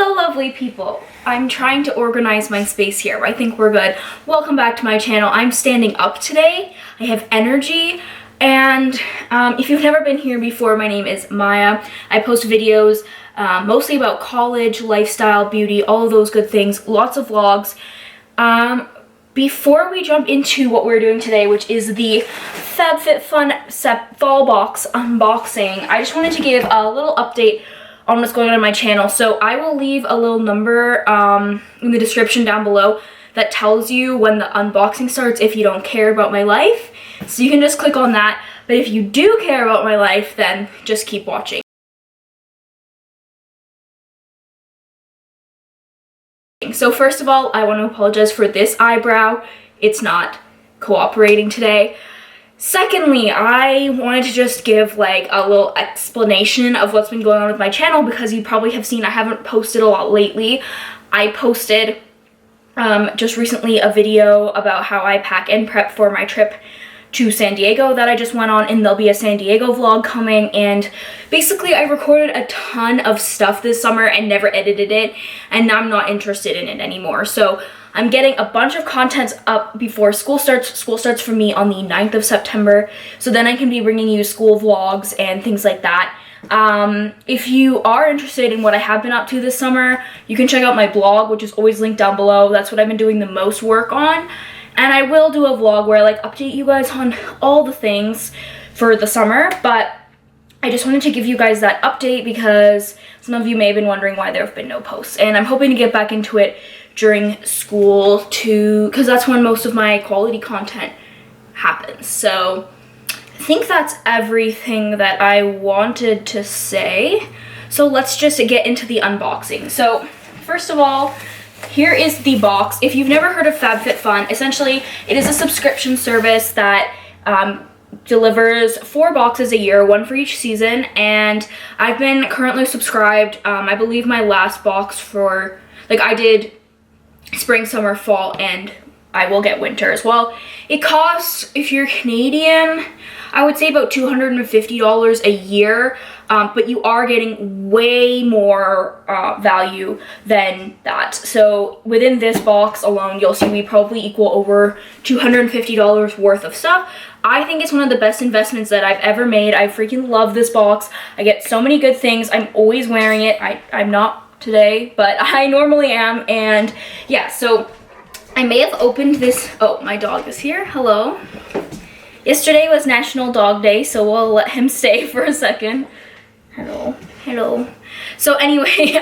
Hello, lovely people. I'm trying to organize my space here. I think we're good. Welcome back to my channel. I'm standing up today. I have energy. And if you've never been here before, my name is Maya. I post videos mostly about college, lifestyle, beauty, all of those good things. Lots of vlogs. Before we jump into what we're doing today, which is the FabFitFun fall box unboxing, I just wanted to give a little update on what's going on my channel. So I will leave a little number in the description down below that tells you when the unboxing starts if you don't care about my life. So you can just click on that. But if you do care about my life, then just keep watching. So first of all, I want to apologize for this eyebrow. It's not cooperating today. Secondly, I wanted to just give like a little explanation of what's been going on with my channel, because you probably have seen I haven't posted a lot lately. I posted just recently a video about how I pack and prep for my trip to San Diego that I just went on, and there'll be a San Diego vlog coming. And basically I recorded a ton of stuff this summer and never edited it, and now I'm not interested in it anymore. So I'm getting a bunch of content up before school starts. School starts for me on the 9th of September, so then I can be bringing you school vlogs and things like that. If you are interested in what I have been up to this summer, you can check out my blog, which is always linked down below. That's what I've been doing the most work on. And I will do a vlog where I like update you guys on all the things for the summer, but I just wanted to give you guys that update because some of you may have been wondering why there have been no posts. And I'm hoping to get back into it during school too, because that's when most of my quality content happens. So I think that's everything that I wanted to say. So let's just get into the unboxing. So first of all, here is the box. If you've never heard of FabFitFun, essentially it is a subscription service that delivers 4 boxes a year, 1 for each season, and I've been currently subscribed. I believe my last box for, like, I did spring, summer, fall, and I will get winter as well. It costs, if you're Canadian, I would say about $250 a year, but you are getting way more value than that. So within this box alone, you'll see we probably equal over $250 worth of stuff. I think it's one of the best investments that I've ever made. I freaking love this box. I get so many good things. I'm always wearing it. I'm not today, but I normally am. And yeah, so I may have opened this. Oh, my dog is here. Hello. Yesterday was National Dog Day, so we'll let him stay for a second. Hello. Hello. So anyway,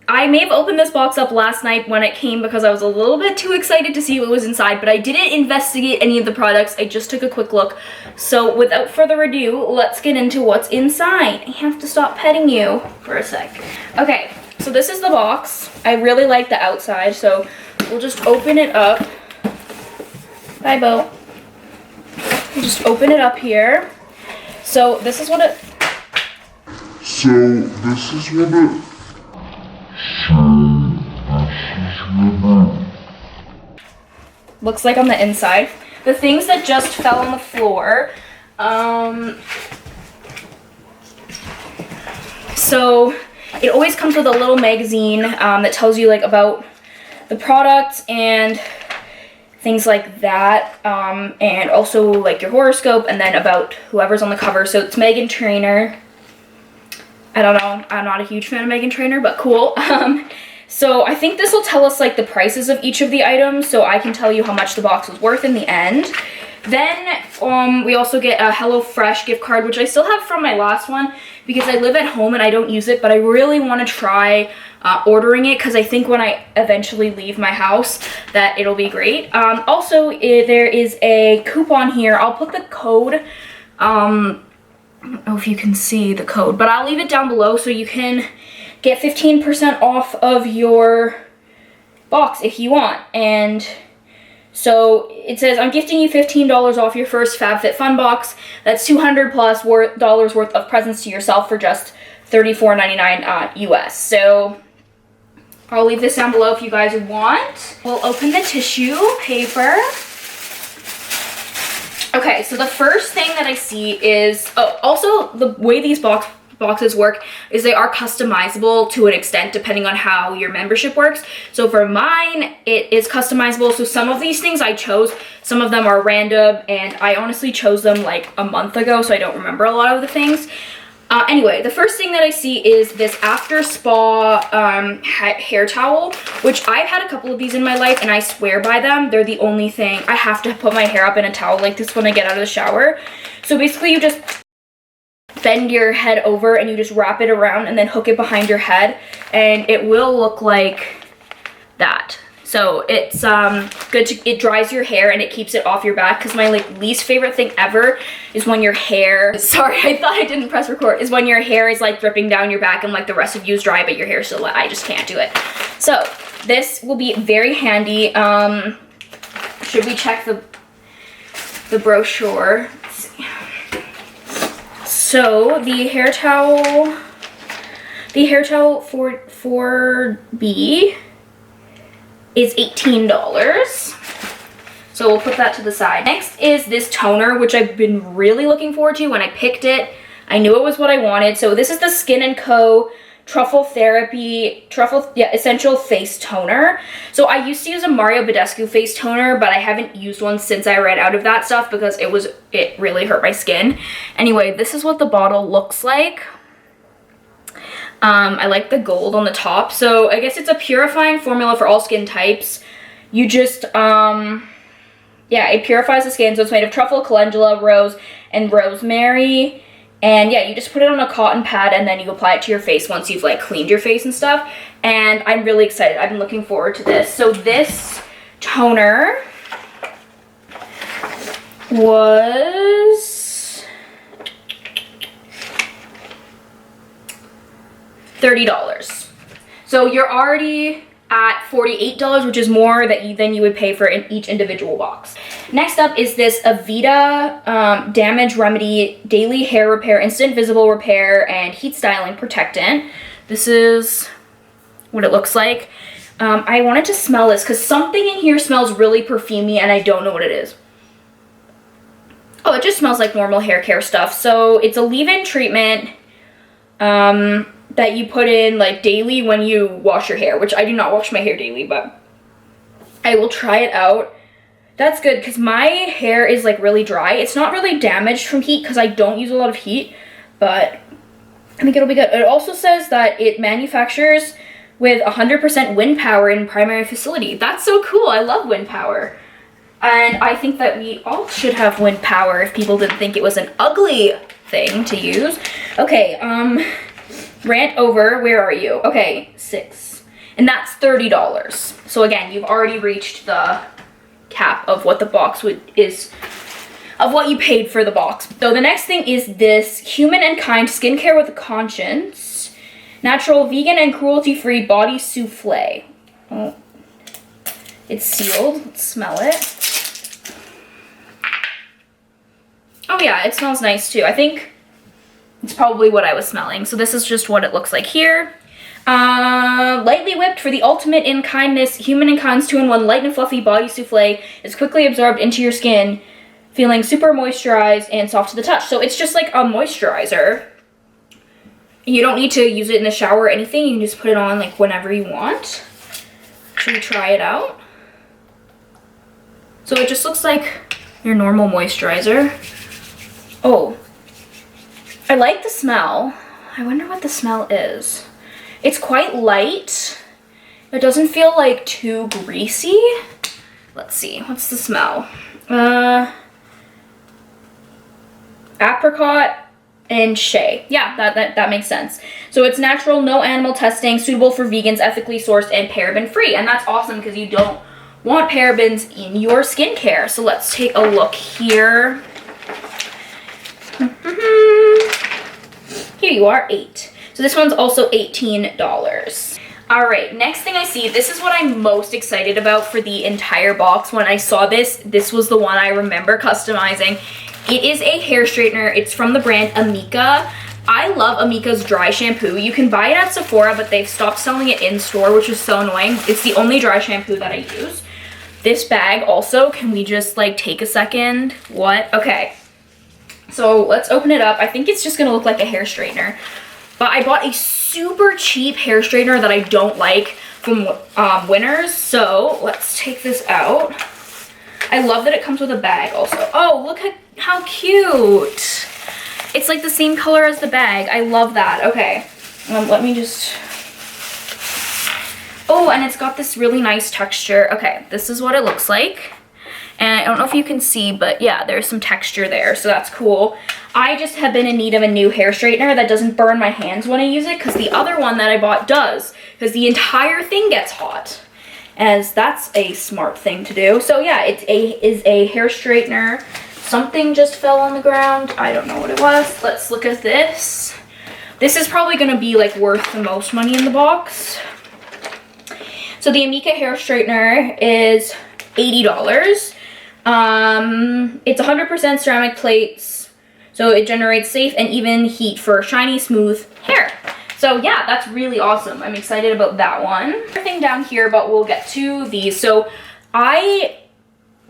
I may have opened this box up last night when it came because I was a little bit too excited to see what was inside, but I didn't investigate any of the products. I just took a quick look. So without further ado, let's get into what's inside. I have to stop petting you for a sec. Okay, so this is the box. I really like the outside, so we'll just open it up. Bye, Bo. We'll just open it up here. So this is what it... looks like on the inside. The things that just fell on the floor. So it always comes with a little magazine that tells you like about the product and things like that, and also like your horoscope, and then about whoever's on the cover. So it's Meghan Trainor. I don't know, I'm not a huge fan of Meghan Trainor, but cool. So I think this will tell us like the prices of each of the items, so I can tell you how much the box was worth in the end. Then we also get a HelloFresh gift card, which I still have from my last one because I live at home and I don't use it, but I really want to try ordering it because I think when I eventually leave my house that it'll be great. Also, there is a coupon here. I'll put the code, I don't know if you can see the code, but I'll leave it down below so you can get 15% off of your box if you want. And so it says, I'm gifting you $15 off your first FabFitFun box. That's $200 plus dollars worth of presents to yourself for just $34.99 US. So I'll leave this down below if you guys want. We'll open the tissue paper. Okay, so the first thing that I see is, oh, also the way these boxes work is they are customizable to an extent depending on how your membership works. So for mine, it is customizable. So some of these things I chose, some of them are random, and I honestly chose them like a month ago, so I don't remember a lot of the things. Anyway, the first thing that I see is this Afterspa hair towel, which I've had a couple of these in my life and I swear by them. They're the only thing. I have to put my hair up in a towel like this when I get out of the shower. So basically you just bend your head over and you just wrap it around and then hook it behind your head and it will look like that. So it's good to, it dries your hair and it keeps it off your back, because my like least favorite thing ever is when your hair, sorry, I thought I didn't press record, is when your hair is like dripping down your back and like the rest of you is dry but your hair is still wet. I just can't do it. So this will be very handy. Should we check the brochure? Let's see. So the hair towel 4B is $18. So we'll put that to the side. Next is this toner, which I've been really looking forward to. When I picked it, I knew it was what I wanted. So this is the Skin&Co Essential Face Toner. So I used to use a Mario Badescu face toner, but I haven't used one since I ran out of that stuff because it really hurt my skin. Anyway, this is what the bottle looks like. I like the gold on the top. So I guess it's a purifying formula for all skin types. You just, yeah, it purifies the skin. So it's made of truffle, calendula, rose, and rosemary. And yeah, you just put it on a cotton pad and then you apply it to your face once you've like cleaned your face and stuff. And I'm really excited. I've been looking forward to this. So this toner was $30. So you're already at $48, which is more than you would pay for each individual box. Next up is this Aveda Damage Remedy Daily Hair Repair Instant Visible Repair and Heat Styling Protectant. This is what it looks like. I wanted to smell this because something in here smells really perfumey and I don't know what it is. Oh, it just smells like normal hair care stuff. So it's a leave-in treatment that you put in like daily when you wash your hair, which I do not wash my hair daily, but I will try it out. That's good because my hair is like really dry. It's not really damaged from heat because I don't use a lot of heat, but I think it'll be good. It also says that it manufactures with 100% wind power in primary facility. That's so cool. I love wind power. And I think that we all should have wind power if people didn't think it was an ugly thing to use. Okay, rant over, where are you? Okay, 6. And that's $30. So again, you've already reached the cap of what the box of what you paid for the box. So the next thing is this Human and Kind Skincare with a Conscience Natural Vegan and Cruelty-Free Body Souffle. Oh, it's sealed. Let's smell it. Oh yeah, it smells nice too. I think it's probably what I was smelling. So this is just what it looks like here. Lightly whipped for the ultimate in kindness, Human and Kind's 2-in-1 light and fluffy body souffle is quickly absorbed into your skin, feeling super moisturized and soft to the touch. So it's just like a moisturizer. You don't need to use it in the shower or anything. You can just put it on like whenever you want. Should we try it out? So it just looks like your normal moisturizer. Oh, I like the smell. I wonder what the smell is. It's quite light. It doesn't feel like too greasy. Let's see, what's the smell? Apricot and shea. Yeah, that makes sense. So it's natural, no animal testing, suitable for vegans, ethically sourced, and paraben free. And that's awesome because you don't want parabens in your skincare. So let's take a look here. Here you are, 8. So this one's also $18. All right, next thing I see, this is what I'm most excited about for the entire box. When I saw this, this was the one I remember customizing. It is a hair straightener. It's from the brand Amika. I love Amika's dry shampoo. You can buy it at Sephora, but they've stopped selling it in store, which is so annoying. It's the only dry shampoo that I use. This bag also, can we just like take a second? What? Okay. So let's open it up. I think it's just gonna look like a hair straightener. But I bought a super cheap hair straightener that I don't like from Winners. So let's take this out. I love that it comes with a bag also. Oh, look at how cute. It's like the same color as the bag. I love that. Okay, let me just... Oh, and it's got this really nice texture. Okay, this is what it looks like. And I don't know if you can see, but yeah, there's some texture there, so that's cool. I just have been in need of a new hair straightener that doesn't burn my hands when I use it, because the other one that I bought does, because the entire thing gets hot, as that's a smart thing to do. So yeah, it is a hair straightener. Something just fell on the ground. I don't know what it was. Let's look at this. This is probably going to be like worth the most money in the box. So the Amika hair straightener is $80. It's 100% ceramic plates, so it generates safe and even heat for shiny, smooth hair. So yeah, that's really awesome. I'm excited about that one. Another thing down here, but we'll get to these. So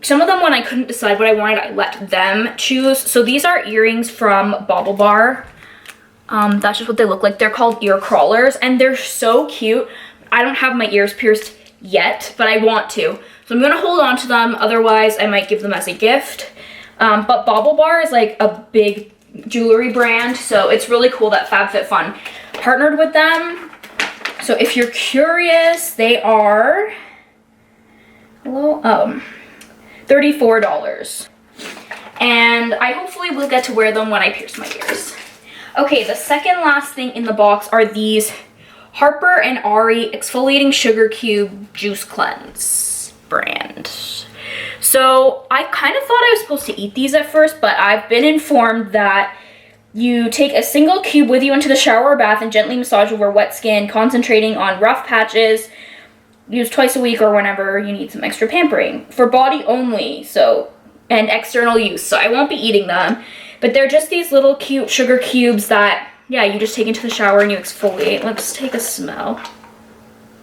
some of them, when I couldn't decide what I wanted, I let them choose. So these are earrings from Baublebar. That's just what they look like. They're called ear crawlers, and they're so cute. I don't have my ears pierced yet, but I want to. So I'm gonna hold on to them, otherwise I might give them as a gift. But Baublebar is like a big jewelry brand, so it's really cool that FabFitFun partnered with them. So if you're curious, they are, $34. And I hopefully will get to wear them when I pierce my ears. Okay, the second last thing in the box are these Harper and Ari Exfoliating Sugar Cube Juice Cleanse brand. So I kind of thought I was supposed to eat these at first, but I've been informed that you take a single cube with you into the shower or bath and gently massage over wet skin, concentrating on rough patches. Use twice a week or whenever you need some extra pampering. For body only, so, and external use. So I won't be eating them, but they're just these little cute sugar cubes that, yeah, you just take into the shower and you exfoliate. Let's take a smell.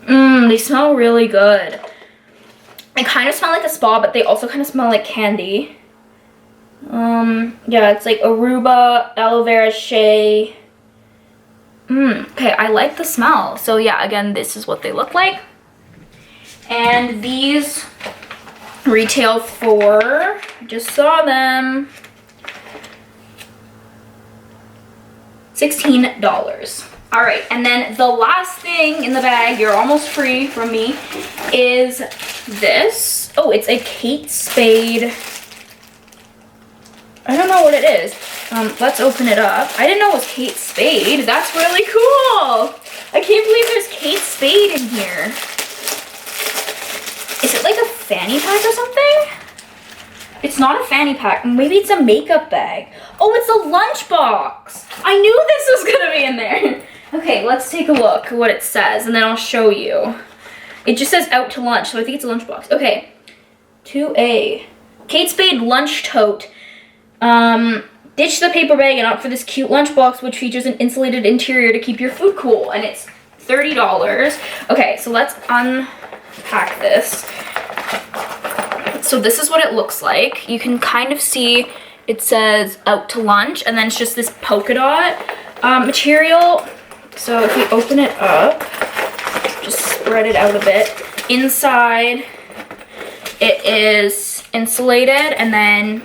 They smell really good. They kind of smell like a spa, but they also kind of smell like candy. Yeah, it's like Aruba, aloe vera, shea. Okay, I like the smell. So yeah, again, this is what they look like. And these retail for, I just saw them, $16. All right, and then the last thing in the bag, you're almost free from me, is this. Oh, it's a Kate Spade. I don't know what it is. Let's open it up. I didn't know it was Kate Spade. That's really cool. I can't believe there's Kate Spade in here. Is it like a fanny pack or something? It's not a fanny pack. Maybe it's a makeup bag. Oh, it's a lunchbox. I knew this was gonna be in there. Okay, let's take a look at what it says, and then I'll show you. It just says out to lunch, so I think it's a lunchbox. Okay, 2A. Kate Spade lunch tote. Ditch the paper bag and opt for this cute lunchbox, which features an insulated interior to keep your food cool, and it's $30. Okay, so let's unpack this. So this is what it looks like. You can kind of see it says out to lunch, and then it's just this polka dot material. So if we open it up, just spread it out a bit. Inside, it is insulated, and then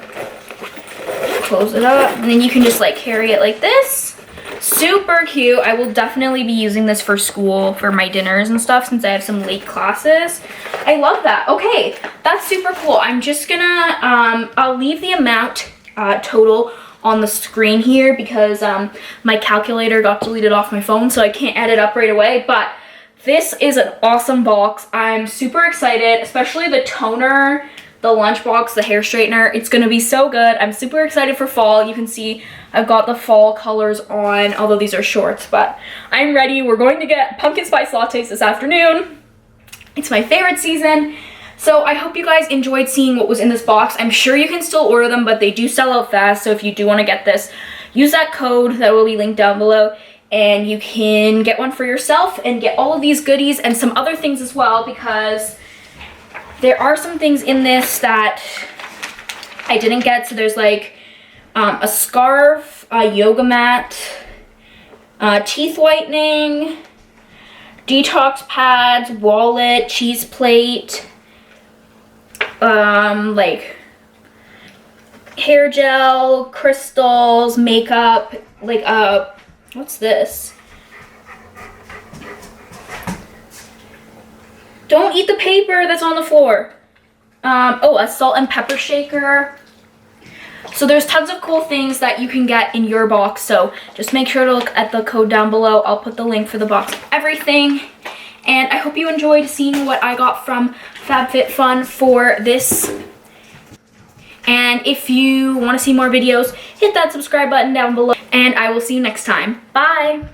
close it up, and then you can just like carry it like this. Super cute. I will definitely be using this for school, for my dinners and stuff, since I have some late classes. I love that. Okay, that's super cool. I'm just gonna, I'll leave the amount total on the screen here because my calculator got deleted off my phone, so I can't add it up right away, but this is an awesome box. I'm super excited, especially the toner, the lunchbox, the hair straightener. It's gonna be so good. I'm super excited for fall. You can see I've got the fall colors on, although these are shorts, but I'm ready. We're going to get pumpkin spice lattes this afternoon. It's my favorite season. So I hope you guys enjoyed seeing what was in this box. I'm sure you can still order them, but they do sell out fast. So if you do want to get this, use that code that will be linked down below, and you can get one for yourself and get all of these goodies and some other things as well, because there are some things in this that I didn't get. So there's like a scarf, a yoga mat, teeth whitening, detox pads, wallet, cheese plate, like hair gel, crystals, makeup, like what's this? Don't eat the paper that's on the floor. Oh, a salt and pepper shaker. So there's tons of cool things that you can get in your box, so just make sure to look at the code down below. I'll put the link for the box of everything. And I hope you enjoyed seeing what I got from FabFitFun for this. And if you want to see more videos, hit that subscribe button down below, and I will see you next time. Bye!